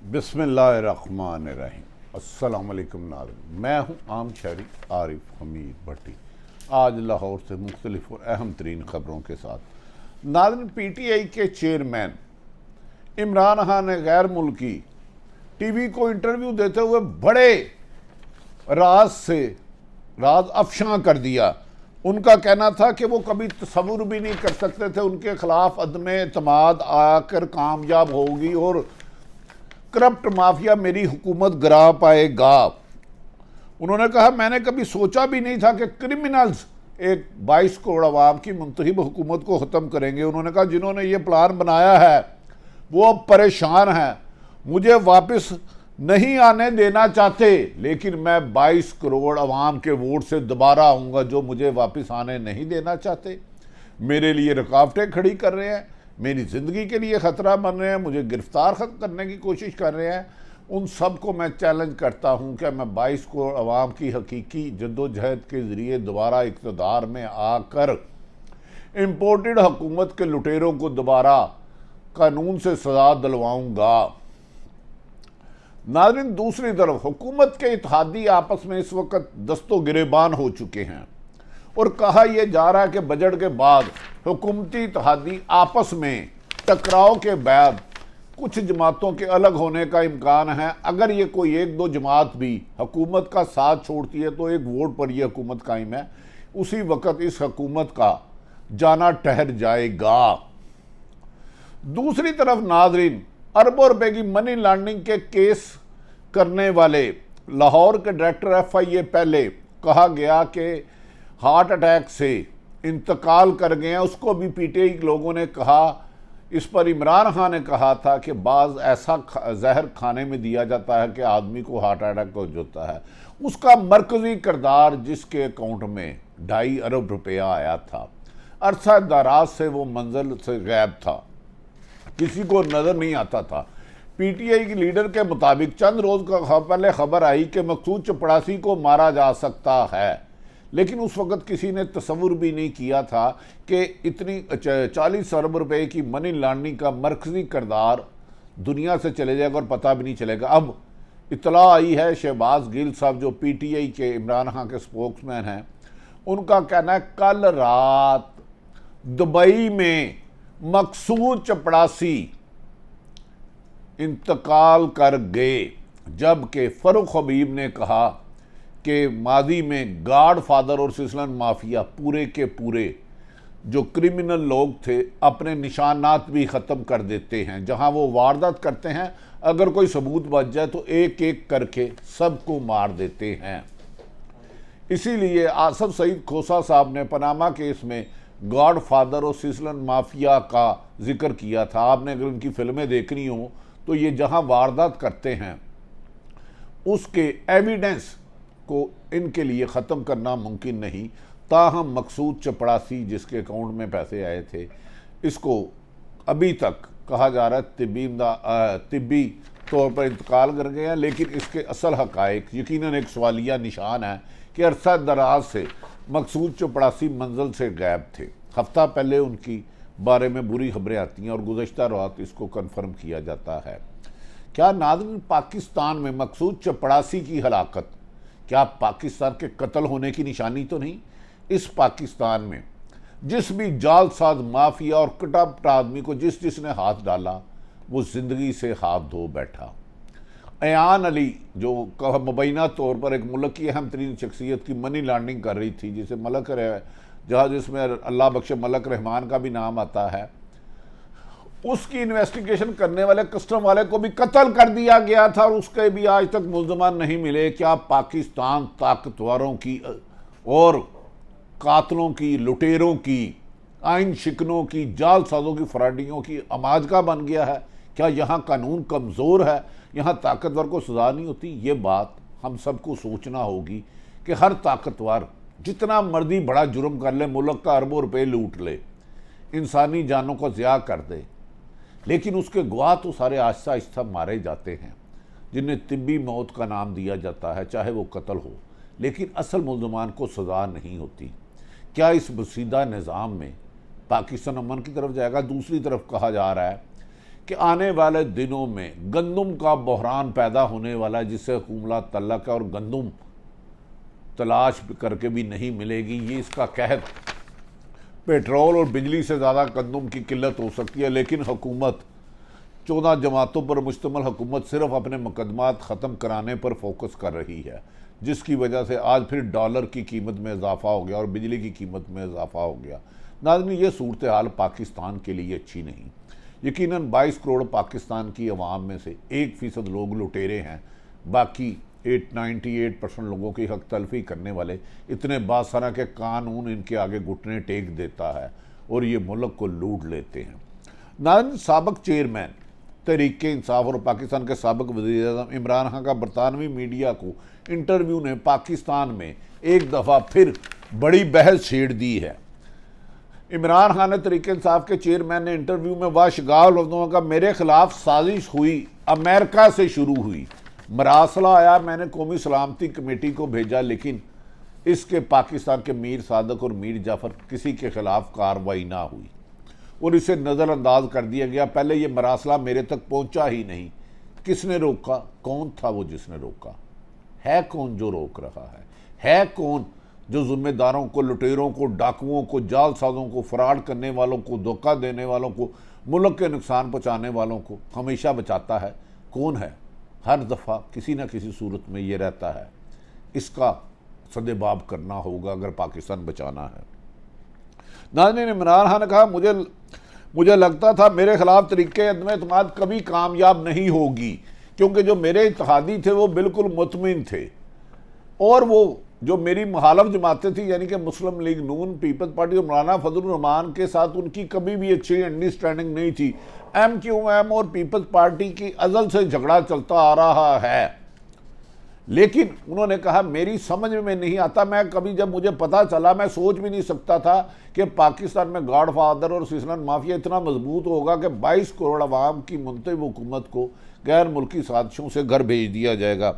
बिस्मिल्लाहिर्रहमानिर्रहीम। अस्सलाम वालेकुम नाज़रीन, मैं हूँ आम शहरी आरिफ हमीद भट्टी। आज लाहौर से मुख्तलिफ और अहम तरीन ख़बरों के साथ। नाज़रीन, PTI के चेयरमैन इमरान खान ने गैर मुल्की TV को इंटरव्यू देते हुए बड़े राज अफशां कर दिया। उनका कहना था कि वो कभी तसव्वुर भी नहीं कर सकते थे उनके खिलाफ अदम एतमाद आकर कामयाब होगी और करप्ट माफिया मेरी हुकूमत गिरा पाएगा। उन्होंने कहा, मैंने कभी सोचा भी नहीं था कि क्रिमिनल्स एक 22 करोड़ अवाम की मुंतखब हुकूमत को ख़त्म करेंगे। उन्होंने कहा, जिन्होंने ये प्लान बनाया है वो अब परेशान हैं, मुझे वापस नहीं आने देना चाहते, लेकिन मैं 22 करोड़ अवाम के वोट से दोबारा आऊँगा जो मुझे वापस आने नहीं देना चाहते, मेरे लिए रुकावटें खड़ी कर रहे हैं, मेरी ज़िंदगी के लिए ख़तरा बन रहे हैं, मुझे गिरफ्तार करने की कोशिश कर रहे हैं। उन सब को मैं चैलेंज करता हूं कि मैं 22 करोड़ अवाम की हकीकी जद्दोजहद के ज़रिए दोबारा इक़्तिदार में आकर इम्पोर्टेड हुकूमत के लुटेरों को दोबारा कानून से सज़ा दिलवाऊँगा। नाज़रीन, दूसरी तरफ हुकूमत के इत्तेहादी आपस में इस वक्त दस्तो गिरेबान हो चुके हैं और कहा यह जा रहा है कि बजट के बाद हुकूमती इत्तेहादी आपस में टकराव के बाद कुछ जमातों के अलग होने का इम्कान है। अगर ये कोई एक दो जमात भी हुकूमत का साथ छोड़ती है तो एक वोट पर यह हुकूमत कायम है, उसी वक्त इस हुकूमत का जाना ठहर जाएगा। दूसरी तरफ नाजरीन, अरबों रुपए की मनी लॉन्ड्रिंग के केस करने वाले लाहौर के डायरेक्टर FIA पहले कहा गया कि हार्ट अटैक से इंतकाल कर गए हैं, उसको भी PTI के लोगों ने कहा। इस पर इमरान खान ने कहा था कि बाज़ ऐसा जहर खाने में दिया जाता है कि आदमी को हार्ट अटैक हो जाता है। उसका मरकज़ी किरदार जिसके अकाउंट में 2.5 अरब रुपया आया था, अरसा दराज से वो मंजिल से गायब था, किसी को नज़र नहीं आता था। PTI की लीडर के मुताबिक चंद रोज़ का पहले खबर आई कि मकसूद चपड़ासी को मारा जा सकता है, लेकिन उस वक्त किसी ने तसव्वुर भी नहीं किया था कि इतनी 40 अरब रुपए की मनी लॉन्ड्रिंग का मरकज़ी किरदार दुनिया से चले जाएगा और पता भी नहीं चलेगा। अब इतला आई है, शहबाज गिल साहब जो PTI के इमरान खान के स्पोक्समैन हैं, उनका कहना है कल रात दुबई में मकसूद चपड़ासी इंतकाल कर गए, जबकि फ़ारूक हबीब ने कहा कि माजी में गॉड फादर और सिलसिला माफिया पूरे के पूरे जो क्रिमिनल लोग थे अपने निशानात भी ख़त्म कर देते हैं। जहां वो वारदात करते हैं, अगर कोई सबूत बच जाए तो एक एक करके सबको मार देते हैं। इसीलिए आसफ सईद खोसा साहब ने पनामा केस में गॉड फादर और सिलसिला माफिया का जिक्र किया था। आपने अगर उनकी फिल्में देखनी हो तो ये जहां वारदात करते हैं उसके एविडेंस को इनके लिए ख़त्म करना मुमकिन नहीं। ताहम मकसूद चपड़ासी जिसके अकाउंट में पैसे आए थे, इसको अभी तक कहा जा रहा है तिब्बी तौर पर इंतकाल कर गए हैं, लेकिन इसके असल हक़ाइक़ यकीनन एक सवालिया निशान है कि अरसा दराज से मकसूद चपड़ासी मंजिल से गायब थे। हफ्ता पहले उनकी बारे में बुरी खबरें आती हैं और गुज़श्ता रात इसको कन्फर्म किया जाता है। क्या नाज़रीन, पाकिस्तान में मकसूद चपड़ासी की हलाकत क्या पाकिस्तान के कत्ल होने की निशानी तो नहीं? इस पाकिस्तान में जिस भी जालसाज माफिया और कटापटा आदमी को जिसने हाथ डाला वो ज़िंदगी से हाथ धो बैठा। अयान अली जो मुबैना तौर पर एक मुल्क की अहम तरीन शख्सियत की मनी लॉन्ड्रिंग कर रही थी, जिसे जिसमें अल्लाह बख्श मलक रहमान का भी नाम आता है, उसकी इन्वेस्टिगेशन करने वाले कस्टम वाले को भी कत्ल कर दिया गया था और उसके भी आज तक मुल्ज़मान नहीं मिले। क्या पाकिस्तान ताकतवरों की और कातलों की, लुटेरों की, आइन शिकनों की, जालसाजों की, फराडियों की अमाजगा बन गया है? क्या यहाँ कानून कमज़ोर है? यहाँ ताकतवर को सज़ा नहीं होती? ये बात हम सबको सोचना होगी कि हर ताकतवर जितना मर्जी बड़ा जुर्म कर ले, मुल्क का अरबों रुपये लूट ले, इंसानी जानों को ज़िया कर दे, लेकिन उसके गवाह तो सारे आहिस्ता आहिस्ता मारे जाते हैं, जिन्हें तिब्बी मौत का नाम दिया जाता है, चाहे वो कत्ल हो, लेकिन असल मुल्ज़मान को सज़ा नहीं होती। क्या इस बसीदा निज़ाम में पाकिस्तान अमन की तरफ जाएगा? दूसरी तरफ कहा जा रहा है कि आने वाले दिनों में गंदम का बहरान पैदा होने वाला है, जिससे हुकूमत तल्लक है और गंदम तलाश करके भी नहीं मिलेगी। ये इसका कहत पेट्रोल और बिजली से ज़्यादा गंदम की किल्लत हो सकती है, लेकिन हुकूमत 14 जमातों पर मुश्तमिल हुकूमत सिर्फ अपने मुकदमात ख़त्म कराने पर फोकस कर रही है, जिसकी वजह से आज फिर डॉलर की कीमत में इजाफा हो गया और बिजली की कीमत में इजाफा हो गया। नाज़रीन, ये सूरत हाल पाकिस्तान के लिए अच्छी नहीं। यकीनन 22 करोड़ पाकिस्तान की अवाम में से 1% लोग लुटेरे हैं, बाकी 98% लोगों की हक तलफी करने वाले इतने बासरा के कानून इनके आगे घुटने टेक देता है और ये मुल्क को लूट लेते हैं। नाज़रीन, साबिक चेयरमैन तहरीक इंसाफ और पाकिस्तान के साबिक वज़ीर-ए-आज़म इमरान खान का बरतानवी मीडिया को इंटरव्यू ने पाकिस्तान में एक दफ़ा फिर बड़ी बहस छेड़ दी है। इमरान खान ने तहरीक इंसाफ के चेयरमैन ने इंटरव्यू में वाशगाल लफ्ज़ों का मेरे खिलाफ साजिश हुई, अमेरिका से शुरू हुई, मरासला आया, मैंने कौमी सलामती कमेटी को भेजा, लेकिन इसके पाकिस्तान के मीर सादक और मीर जाफ़र किसी के खिलाफ कार्रवाई ना हुई और इसे नज़रअंदाज कर दिया गया। पहले ये मरासला मेरे तक पहुंचा ही नहीं। किसने रोका? कौन था वो जिसने रोका? है कौन जो रोक रहा है कौन जो जिम्मेदारों को, लुटेरों को, डाकुओं को, जालसाजों को, फ्रॉड करने वालों को, धोखा देने वालों को, मुल्क के नुकसान पहुँचाने वालों को हमेशा बचाता है? कौन है? हर दफ़ा किसी न किसी सूरत में ये रहता है। इसका सदेबाब करना होगा अगर पाकिस्तान बचाना है। नाज़रीन, इमरान खान ने कहा मुझे लगता था मेरे खिलाफ तरीके अदम एतमाद कभी कामयाब नहीं होगी, क्योंकि जो मेरे इत्तेहादी थे वो बिल्कुल मुतमिन थे और वो जो मेरी मुखालिफ जमातें थी यानी कि मुस्लिम लीग नून, पीपल्स पार्टी और मौलाना फजलुर रहमान के साथ उनकी कभी भी अच्छी अंडरस्टैंडिंग नहीं थी। MQM और पीपल्स पार्टी की अज़ल से झगड़ा चलता आ रहा है, लेकिन उन्होंने कहा मेरी समझ में नहीं आता, मैं कभी जब मुझे पता चला मैं सोच भी नहीं सकता था कि पाकिस्तान में गॉडफादर और सिसलन माफिया इतना मजबूत होगा कि 22 करोड़ अवाम की मुंतखब हुकूमत को गैर मुल्की साजिशों से घर भेज दिया जाएगा।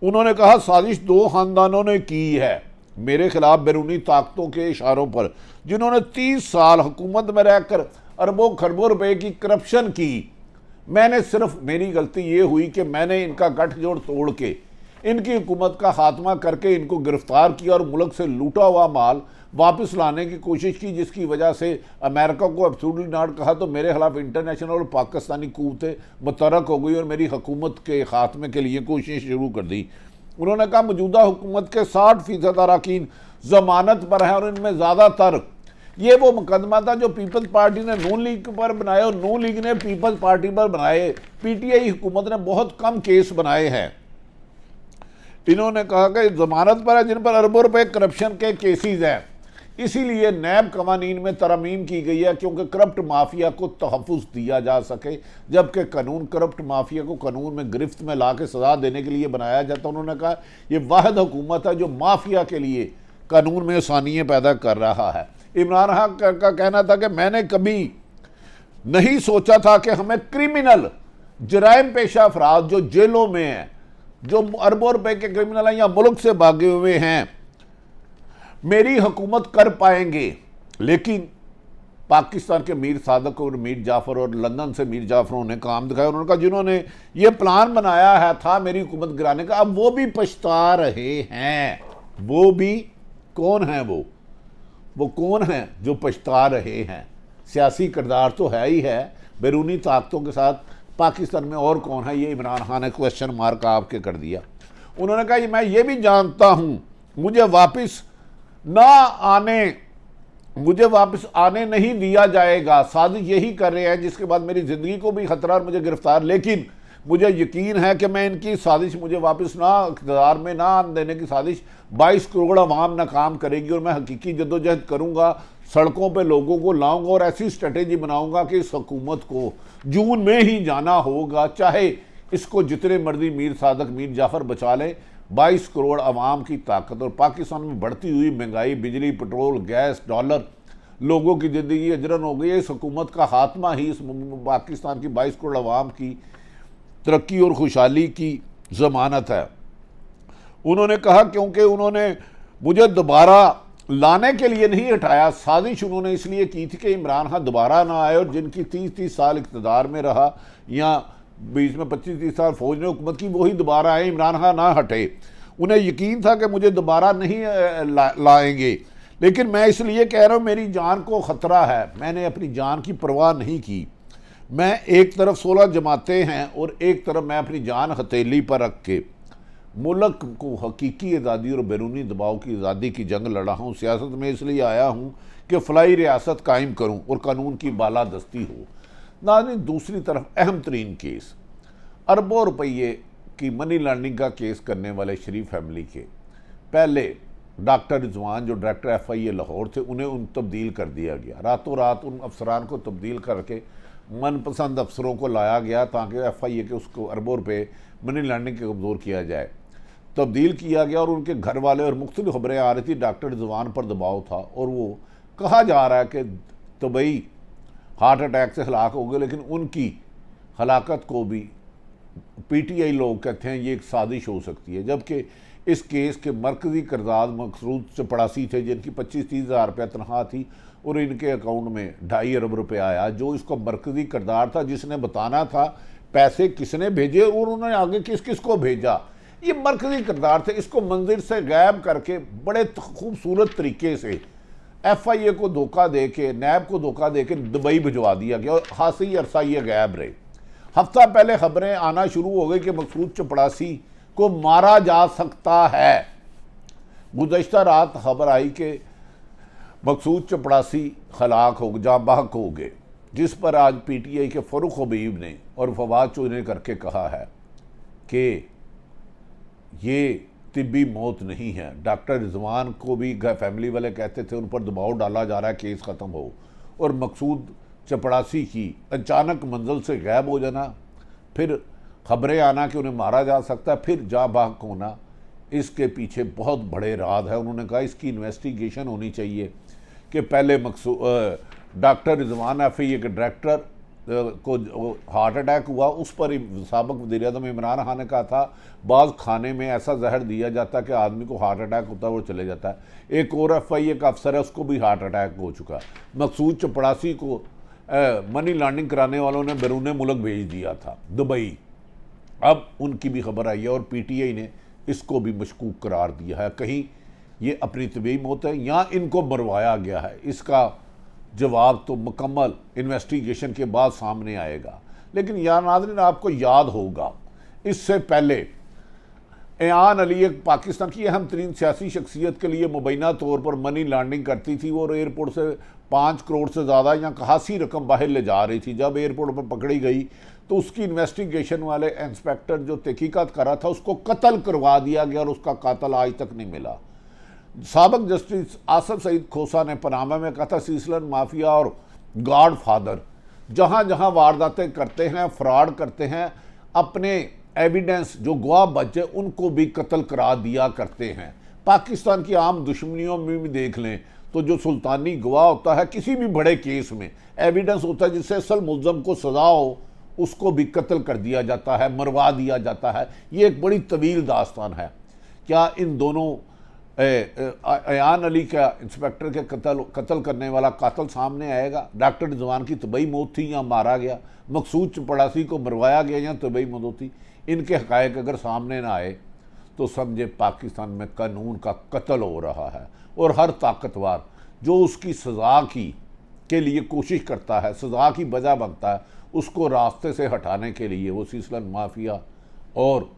उन्होंने कहा साजिश 2 खानदानों ने की है मेरे खिलाफ बैरूनी ताकतों के इशारों पर, जिन्होंने 30 साल हुकूमत में रहकर अरबों खरबों रुपए की करप्शन की। मैंने सिर्फ, मेरी गलती ये हुई कि मैंने इनका गठजोड़ तोड़ के इनकी हुकूमत का खात्मा करके इनको गिरफ्तार किया और मुल्क से लूटा हुआ माल वापस लाने की कोशिश की, जिसकी वजह से अमेरिका को एब्सोल्युटली नॉट कहा तो मेरे खिलाफ इंटरनेशनल और पाकिस्तानी कुव्वतें मुतहर्रिक हो गई और मेरी हुकूमत के खात्मे के लिए कोशिश शुरू कर दी। उन्होंने कहा मौजूदा हुकूमत के 60% अरकान जमानत पर हैं और इनमें ज़्यादातर ये वो मुकदमा था जो पीपल्स पार्टी ने नून लीग पर बनाए और नून लीग ने पीपल्स पार्टी पर बनाए। PTI हुकूमत ने बहुत कम केस बनाए हैं। इन्होंने कहा कि जमानत पर है जिन पर अरबों रुपए करप्शन के केसेस हैं, इसीलिए नैब कवानीन में तरमीम की गई है क्योंकि करप्ट माफिया को तहफ़्फ़ुज़ दिया जा सके, जबकि कानून करप्ट माफिया को कानून में गिरफ्त में ला के सज़ा देने के लिए बनाया जाता। उन्होंने कहा ये वाहिद हुकूमत है जो माफिया के लिए कानून में आसानियाँ पैदा कर रहा है। इमरान खान का कहना था कि मैंने कभी नहीं सोचा था कि हमें क्रिमिनल जराइम पेशा अफराद जो जेलों में हैं, जो अरबों रुपए के क्रिमिनल हैं या मुल्क से भागे हुए हैं, मेरी हुकूमत कर पाएंगे। लेकिन पाकिस्तान के मीर सादक और मीर जाफ़र और लंदन से मीर जाफ़रों ने काम दिखाया। उन्होंने कहा जिन्होंने ये प्लान बनाया है था मेरी हुकूमत गिराने का, अब वो भी पछता रहे हैं। वो भी कौन है? वो कौन है जो पछता रहे हैं? सियासी किरदार तो है ही है, बैरूनी ताकतों के साथ पाकिस्तान में और कौन है? ये इमरान खान ने क्वेश्चन मार्क आपके कर दिया। उन्होंने कहा मैं ये भी जानता हूं मुझे वापस आने नहीं दिया जाएगा। साजिश यही कर रहे हैं जिसके बाद मेरी ज़िंदगी को भी खतरा और मुझे गिरफ्तार, लेकिन मुझे यकीन है कि मैं इनकी साजिश मुझे वापस ना इक़्तिदार में ना आने देने की साजिश 22 करोड़ अवाम नाकाम करेगी और मैं हकीकी जद्दोजहद करूँगा, सड़कों पे लोगों को लाऊंगा और ऐसी स्ट्रेटेजी बनाऊंगा कि इस हुकूमत को जून में ही जाना होगा, चाहे इसको जितने मर्जी मीर सादक मीर जाफ़र बचा लें। 22 करोड़ अवाम की ताकत और पाकिस्तान में बढ़ती हुई महंगाई, बिजली, पेट्रोल, गैस, डॉलर, लोगों की ज़िंदगी अजरन हो गई है। इस हुकूमत का खात्मा ही इस पाकिस्तान की 22 करोड़ अवाम की तरक्की और खुशहाली की ज़मानत है। उन्होंने कहा क्योंकि उन्होंने मुझे दोबारा लाने के लिए नहीं हटाया, साजिश उन्होंने इसलिए की थी कि इमरान खान दोबारा ना आए, और जिनकी 30-30 साल इक़्तिदार में रहा या बीच में 25-30 साल फौज ने हुकूमत की, वही दोबारा आए, इमरान खान ना हटे। उन्हें यकीन था कि मुझे दोबारा नहीं लाएंगे, लेकिन मैं इसलिए कह रहा हूँ मेरी जान को ख़तरा है, मैंने अपनी जान की परवाह नहीं की। मैं एक तरफ 16 जमातें हैं और एक तरफ मैं अपनी जान हथेली पर रख के मुल्क को हकीकी आज़ादी और बैरूनी दबाव की आज़ादी की जंग लड़ा हूँ। सियासत में इसलिए आया हूँ कि फलाई रियासत कायम करूँ और कानून की बालादस्ती हो। नाज़रीन, दूसरी तरफ अहम तरीन केस, अरबों रुपये की मनी लॉन्ड्रिंग का केस करने वाले शरीफ फैमिली के पहले डॉक्टर रिजवान जो डायरेक्टर FIA लाहौर थे, उन्हें तब्दील कर दिया गया। रातों रात उन अफसरान को तब्दील करके मनपसंद अफसरों को लाया गया ताकि FIA के उसको अरबों रुपये मनी लॉन्ड्रिंग के कमज़ोर किया जाए। तब्दील किया गया और उनके घर वाले और मुख्तलिफ खबरें आ रही थी डॉक्टर रिजवान पर दबाव था, और वो कहा जा रहा है कि दुबई हार्ट अटैक से हलाक हो गए, लेकिन उनकी हलाकत को भी PTI लोग कहते हैं ये एक साजिश हो सकती है। जबकि इस केस के मरकज़ी किरदार मकसूद चपड़ासी थे, जिनकी 25-30 हज़ार रुपया तनख्वाह थी और इनके अकाउंट में 2.5 अरब रुपये आया, जो इसका मरकज़ी किरदार था, जिसने बताना था पैसे किसने भेजे और उन्होंने आगे किस किस को भेजा। ये मरकज़ी किरदार थे। इसको मंजिर से गायब करके बड़े खूबसूरत तरीके से FIA को धोखा दे के, नैब को धोखा दे के दुबई भिजवा दिया गया और खासी अरसा ये गायब रहे। हफ्ता पहले खबरें आना शुरू हो गई कि मकसूद चपड़ासी को मारा जा सकता है। गुज़श्ता रात खबर आई कि मकसूद चपड़ासी हलाक हो जाँ बहक हो गए, जिस पर आज PTI के फ़ारूक हबीब ने और फवाद चौधरी ने करके कहा है कि ये तिब्बी मौत नहीं है। डॉक्टर रिजवान को भी फैमिली वाले कहते थे उन पर दबाव डाला जा रहा है केस ख़त्म हो, और मकसूद चपड़ासी की अचानक मंजिल से गायब हो जाना, फिर खबरें आना कि उन्हें मारा जा सकता है, फिर जा बहक होना, इसके पीछे बहुत बड़े राज है। उन्होंने कहा इसकी इन्वेस्टिगेशन होनी चाहिए कि पहले डॉक्टर रिजवान FIA के डायरेक्टर को हार्ट अटैक हुआ, उस पर साबिक़ वज़ीर-ए-आज़म इमरान खान ने कहा था बाज़ खाने में ऐसा जहर दिया जाता है कि आदमी को हार्ट अटैक होता है वो चले जाता है। एक और FIA का अफसर है, उसको भी हार्ट अटैक हो चुका। मकसूद चपड़ासी को मनी लॉन्ड्रिंग कराने वालों ने बैरून मुल्क भेज दिया था दुबई। अब उनकी भी खबर आई है और PTI ने इसको भी मशकूक करार दिया है, कहीं ये अपनी तबीयी मौत है या इनको मरवाया गया है। इसका जवाब तो मुकम्मल इन्वेस्टिगेशन के बाद सामने आएगा। लेकिन यार नाज़रीन, आपको याद होगा इससे पहले ऐयान अली एक पाकिस्तान की अहम तरीन सियासी शख्सियत के लिए मुबैना तौर पर मनी लॉन्ड्रिंग करती थी और एयरपोर्ट से 5 करोड़ से ज़्यादा या खासी रकम बाहर ले जा रही थी। जब एयरपोर्ट पर पकड़ी गई तो उसकी इन्वेस्टिगेशन वाले इंस्पेक्टर जो तहकीकात कर रहा था उसको कत्ल करवा दिया गया और उसका कातिल आज तक नहीं मिला। साबिक़ जस्टिस आसफ सईद खोसा ने पनामा में कहा था सीसलन माफिया और गॉड फादर जहाँ जहाँ वारदातें करते हैं, फ्रॉड करते हैं, अपने एविडेंस जो गवाह बचे उनको भी कत्ल करा दिया करते हैं। पाकिस्तान की आम दुश्मनियों में भी देख लें तो जो सुल्तानी गवाह होता है किसी भी बड़े केस में एविडेंस होता है जिससे असल मुल्ज़म को सज़ा हो, उसको भी कत्ल कर दिया जाता है, मरवा दिया जाता है। ये एक बड़ी तवील दास्तान है। क्या इन दोनों ऐयान अली का इंस्पेक्टर के कत्ल करने वाला कातिल सामने आएगा? डॉक्टर रिजवान की तबई मौत थी या मारा गया? मकसूद चपड़ासी को मरवाया गया या तबई मौत होती? इनके हक़ायक़ अगर सामने ना आए तो समझे पाकिस्तान में कानून का कत्ल हो रहा है और हर ताकतवर जो उसकी सज़ा की के लिए कोशिश करता है, सज़ा की वजह बनता है, उसको रास्ते से हटाने के लिए वो सीसलन माफिया और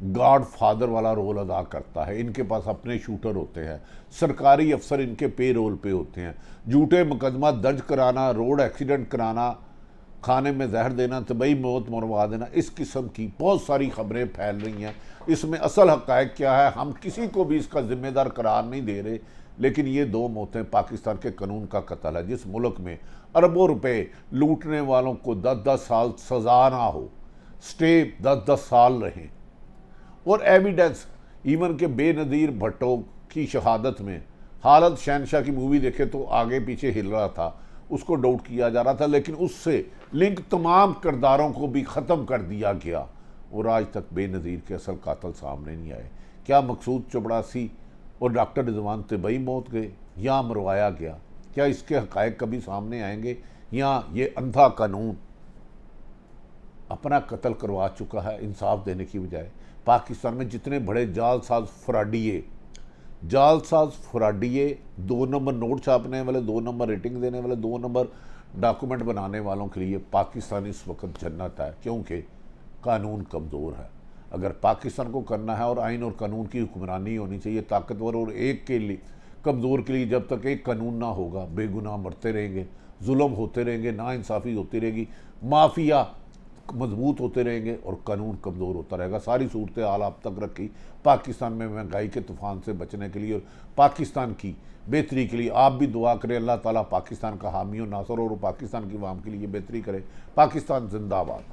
गॉड फादर वाला रोल अदा करता है। इनके पास अपने शूटर होते हैं, सरकारी अफसर इनके पे रोल पे होते हैं। झूठे मुकदमा दर्ज कराना, रोड एक्सीडेंट कराना, खाने में जहर देना, तबई मौत मरवा देना, इस किस्म की बहुत सारी खबरें फैल रही हैं। इसमें असल हक़ायक़ क्या है हम किसी को भी इसका ज़िम्मेदार करार नहीं दे रहे, लेकिन ये 2 मौतें पाकिस्तान के कानून का कत्ल है। जिस मुल्क में अरबों रुपए लूटने वालों को 10-10 साल सज़ा ना हो, स्टे 10-10 साल रहें, और एविडेंस इवन के बेनज़ीर भट्टो की शहादत में हालत शहनशाह की मूवी देखे तो आगे पीछे हिल रहा था, उसको डाउट किया जा रहा था, लेकिन उससे लिंक तमाम किरदारों को भी ख़त्म कर दिया गया और आज तक बेनज़ीर के असल कातिल सामने नहीं आए। क्या मकसूद चपड़ासी और डॉक्टर रिजवान तबई मौत गए या मरवाया गया? क्या इसके हक़ाइक़ कभी सामने आएंगे, या ये अंधा कानून अपना कत्ल करवा चुका है इंसाफ देने की बजाय? पाकिस्तान में जितने बड़े जालसाज फ्राडिये 2 नंबर नोट छापने वाले, 2 नंबर रेटिंग देने वाले, 2 नंबर डॉक्यूमेंट बनाने वालों के लिए पाकिस्तान इस वक्त जन्नत है, क्योंकि कानून कमज़ोर है। अगर पाकिस्तान को करना है और आइन और कानून की हुक्मरानी होनी चाहिए, ताकतवर और एक के लिए कमज़ोर के लिए, जब तक एक कानून ना होगा बेगुनाह मरते रहेंगे, जुल्म होते रहेंगे, नाइंसाफ़ी होती रहेगी, माफिया मजबूत होते रहेंगे और कानून कमज़ोर होता रहेगा। सारी सूरत हाल आप तक रखी पाकिस्तान में महंगाई के तूफ़ान से बचने के लिए और पाकिस्तान की बेहतरी के लिए। आप भी दुआ करें अल्लाह ताला पाकिस्तान का हामी और नासर और पाकिस्तान की आवाम के लिए बेहतरी करे। पाकिस्तान जिंदाबाद।